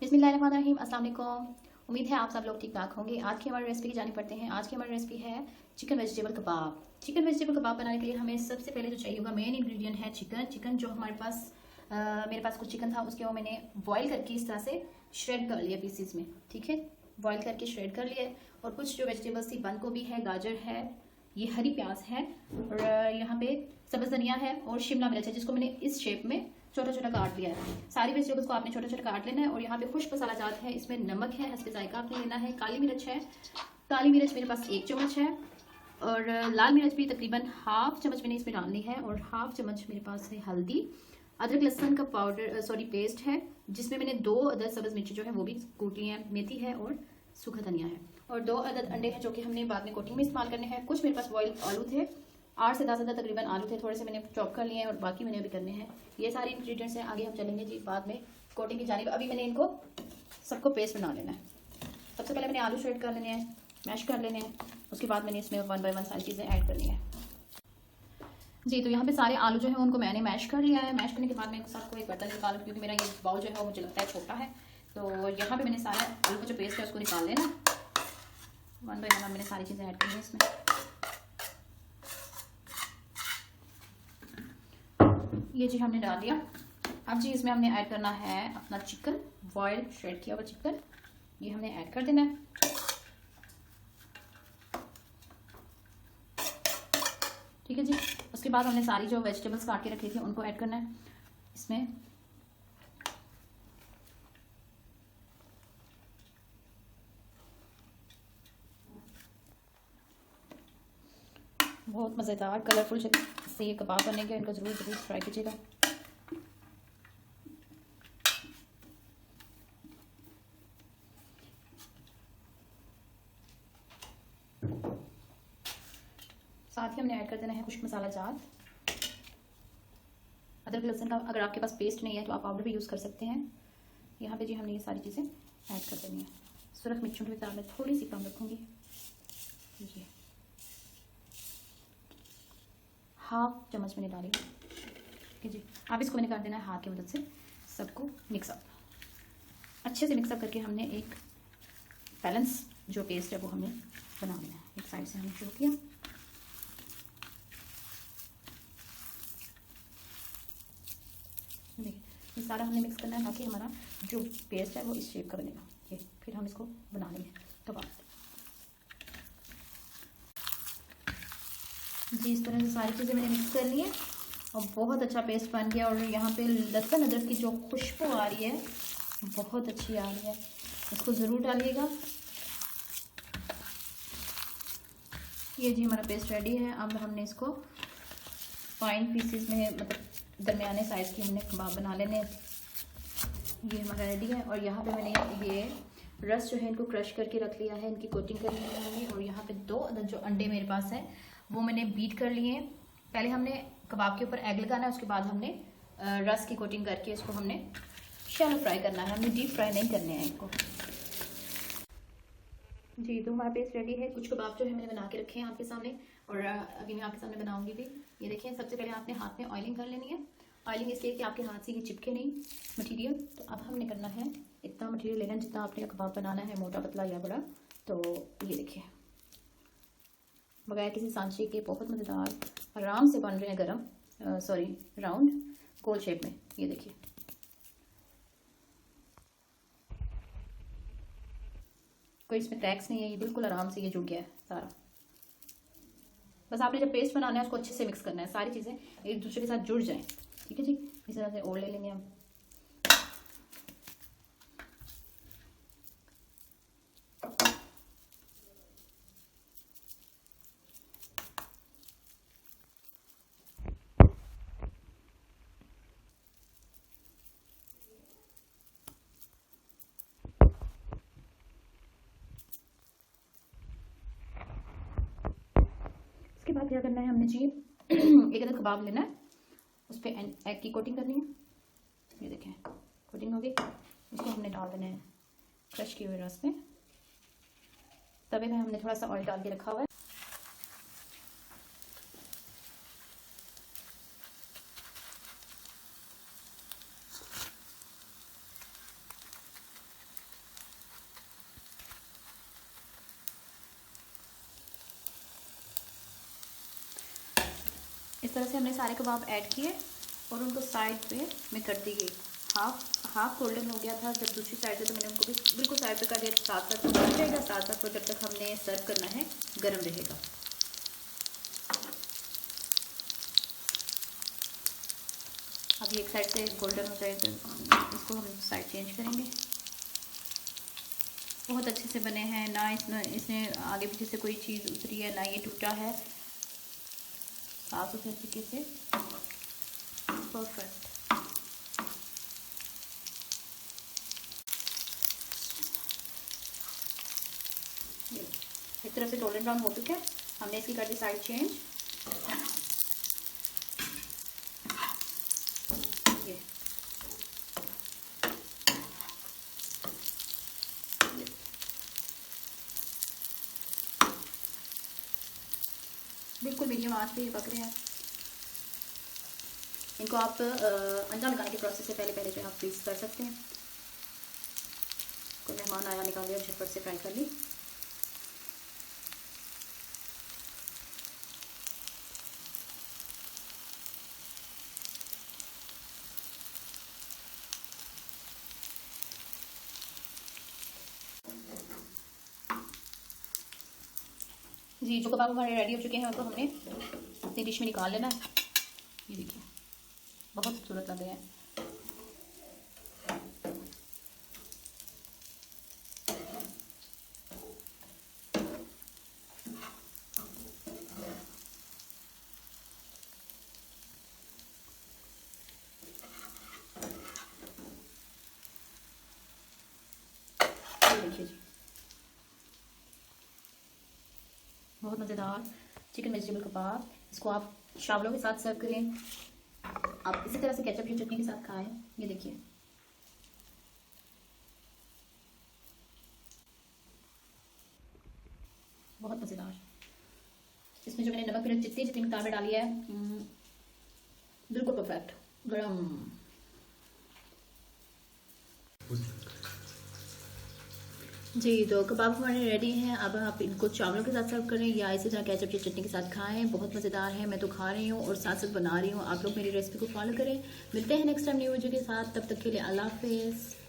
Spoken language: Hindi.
बिस्मिल्लाहिर्रहमानिर्रहीम, अस्सलाम वालेकुम। उम्मीद है आप सब लोग ठीक ठाक होंगे। आज की हमारी रेसिपी की जानी पड़ते हैं। आज की हमारी रेसिपी है चिकन वेजिटेबल कबाब। चिकन वेजिटेबल कबाब बनाने के लिए हमें सबसे पहले जो चाहिए होगा मेन इंग्रेडिएंट है चिकन। चिकन जो हमारे पास मेरे पास कुछ चिकन था, उसके वो मैंने बॉईल करके इस तरह से श्रेड कर लिया पीसीज में। ठीक है, बॉईल करके श्रेड कर लिया। और कुछ जो वेजिटेबल्स थी, बंद गोभी है, गाजर है, ये हरी प्याज है, और यहाँ पे सब्ज धनिया है और शिमला मिर्च है, जिसको मैंने इस शेप में छोटा छोटा काट लिया है। सारी वेजिटेबल्स को आपने छोटा छोटा काट लेना है। और यहाँ पे खुश्क मसाला जात है, इसमें नमक है, हस्बे जायका आपने लेना है। काली मिर्च है, काली मिर्च मेरे पास 1 चम्मच है, और लाल मिर्च भी तकरीबन हाफ चम्मच मैंने इसमें डालनी है, और हाफ चम्मच मेरे पास है हल्दी। अदरक लहसुन का पाउडर पेस्ट है, जिसमें मैंने 2 अदद सब्ज मिर्ची जो है वो भी कूट ली है, मेथी है और सूखा धनिया है, और 2 अदद अंडे हैं जो कि हमने बाद में कोटिंग में इस्तेमाल करने हैं। कुछ मेरे पास बॉइल्ड आलू थे, 8 से 10 अदद तकरीबन आलू थे, थोड़े से मैंने चॉप कर लिए हैं और बाकी मैंने अभी करने हैं। ये सारे इंग्रेडिएंट्स हैं, आगे हम चलेंगे जी बाद में कोटिंग की जानिब। अभी मैंने इनको सबको पेस्ट बना लेना है। सबसे पहले मैंने आलू श्रेड कर लेने हैं, मैश कर लेने हैं। उसके बाद मैंने इसमें 1 बाय 1 सारी चीज़ें ऐड करनी है जी। तो यहाँ पे सारे आलू जो है उनको मैंने मैश कर लिया है। मैश करने के बाद मैं सबको एक बर्तन निकालूँ, क्योंकि मेरा ये बाउल जो है वो मुझे लगता है छोटा है। तो यहाँ पे मैंने सारा आलू का जो पेस्ट है उसको निकाल लेना। 1 बाय 1 मैंने सारी चीज़ें ऐड करनी है इसमें। ये जी हमने डाल दिया। अब जी इसमें हमने ऐड करना है अपना चिकन, बॉइल्ड श्रेड किया हुआ चिकन, ये हमने ऐड कर देना है। ठीक है जी। उसके बाद हमने सारी जो वेजिटेबल्स काट के रखी थी उनको ऐड करना है इसमें। बहुत मज़ेदार कलरफुल से ये कबाब बनेंगे, इनको ज़रूर ज़रूर ट्राई कीजिएगा। साथ ही हमने ऐड कर देना है खुश्क मसाला जात। अदरक लहसुन का अगर आपके पास पेस्ट नहीं है तो आप पाउडर भी यूज़ कर सकते हैं। यहाँ पे जी हमने ये सारी चीज़ें ऐड कर देनी है। सुरख मिर्चों की तादाद में थोड़ी सी कम रखूँगी, ये हाफ चम्मच मैंने डाली। ठीक है जी। अब इसको मैंने कर देना है हाथ की मदद से सबको मिक्सअप, अच्छे से मिक्सअप करके हमने एक बैलेंस जो पेस्ट है वो हमने बना लेना है। एक साइड से हमने शुरू किया, देखिए ये सारा हमने मिक्स करना है ताकि हमारा जो पेस्ट है वो इस शेप का बनेगा। ये फिर हम इसको बना लेंगे कबाब जी। इस तरह से सारी चीज़ें मैंने मिक्स कर ली है और बहुत अच्छा पेस्ट बन गया। और यहाँ पे लहसुन अदरक की जो खुशबू आ रही है बहुत अच्छी आ रही है, इसको ज़रूर डालिएगा। ये जी हमारा पेस्ट रेडी है। अब हमने इसको फाइन पीसेस में, मतलब दरमियाने साइज़ की हमने कबाब बना लेने। ये हमारा रेडी है। और यहाँ पे मैंने ये रस जो है इनको क्रश करके रख लिया है, इनकी कोटिंग करनी है हमने। और यहाँ पे 2 अदद जो अंडे मेरे पास है वो मैंने बीट कर लिए हैं। पहले हमने कबाब के ऊपर एग लगाना है, उसके बाद हमने रस की कोटिंग करके इसको हमने शैलो फ्राई करना है, हमने डीप फ्राई नहीं करने हैं इनको जी। तो हमारा पेस्ट रेडी है। कुछ कबाब जो है मैंने बना के रखे हैं आपके सामने, और अभी मैं आपके सामने बनाऊंगी भी। ये देखिए, सबसे पहले आपने हाथ में ऑयलिंग कर लेनी है। ऑयलिंग इसलिए कि आपके हाथ से ये चिपके नहीं मटेरियल। तो अब हमने करना है इतना मटेरियल लेना है जितना आपने कबाब बनाना है, मोटा पतला या बड़ा। तो ये देखिए, बगैर किसी सांचे के बहुत मज़ेदार आराम से बन रहे हैं गरम, सॉरी राउंड गोल शेप में। ये देखिए, कोई इसमें क्रैक्स नहीं है, ये बिल्कुल आराम से ये जुड़ गया है सारा। बस आपने जब पेस्ट बनाना है उसको अच्छे से मिक्स करना है, सारी चीज़ें एक दूसरे के साथ जुड़ जाएं। ठीक है जी। इस तरह से और ले लेंगे हम। इसके बाद क्या करना है हमने जी, एक अदर कबाब लेना है, उस पर एग की कोटिंग करनी है। ये देखें, कोटिंग हो गई। इसको हमने डाल देना है क्रश किए हुए रस में। तवे में हमने थोड़ा सा ऑयल डाल के रखा हुआ है। इस तरह से हमने सारे कबाब ऐड किए और उनको साइड पे मैं कर दी गई। हाफ गोल्डन हो गया था जब दूसरी साइड से, तो मैंने उनको भी बिल्कुल साइड पे कर दिया। साथ साथ बन जाएगा, साथ साथ जब तक हमने सर्व करना है गर्म रहेगा। अब ये एक साइड से गोल्डन हो जाए तो इसको हम साइड चेंज करेंगे। बहुत अच्छे से बने हैं, ना इसमें आगे पीछे से कोई चीज़ उतरी है, ना ये टूटा है, साफ सुथरे तरीके से परफेक्ट। एक तरह से गोल्डन ब्राउन हो चुका है, हमने इसकी कर दी साइड चेंज। ये बिल्कुल मीडियम आंच पे ये पक रहे हैं। इनको आप अंडा लगाने के प्रोसेस से पहले जो आप फ्रीज कर सकते हैं। कोई मेहमान आया, निकाल लिया, झटपट से फ्राई कर ली। जी, जो कबाब हमारे रेडी हो चुके हैं तो हमने अपनी डिश में निकाल लेना है। ये देखिए बहुत खूबसूरत लग रहे हैं। देखिए जी, बहुत मज़ेदार चिकन वेजिटेबल कबाब। इसको आप चावलों के साथ सर्व करें, आप इसी तरह से केचप की चटनी के साथ खाएं। ये देखिए बहुत मज़ेदार। इसमें जो मैंने नमक मिर्च जितनी मिकदार में डाली है बिल्कुल परफेक्ट। गरम जी, तो कबाब हमारे रेडी हैं। अब आप इनको चावलों के साथ सर्व करें या इसी तरह केचप की चटनी के साथ खाएं। बहुत मज़ेदार है, मैं तो खा रही हूँ और साथ साथ बना रही हूँ। आप लोग मेरी रेसिपी को फॉलो करें। मिलते हैं नेक्स्ट टाइम न्यू वीडियो के साथ, तब तक के लिए अल्लाह हाफिज़।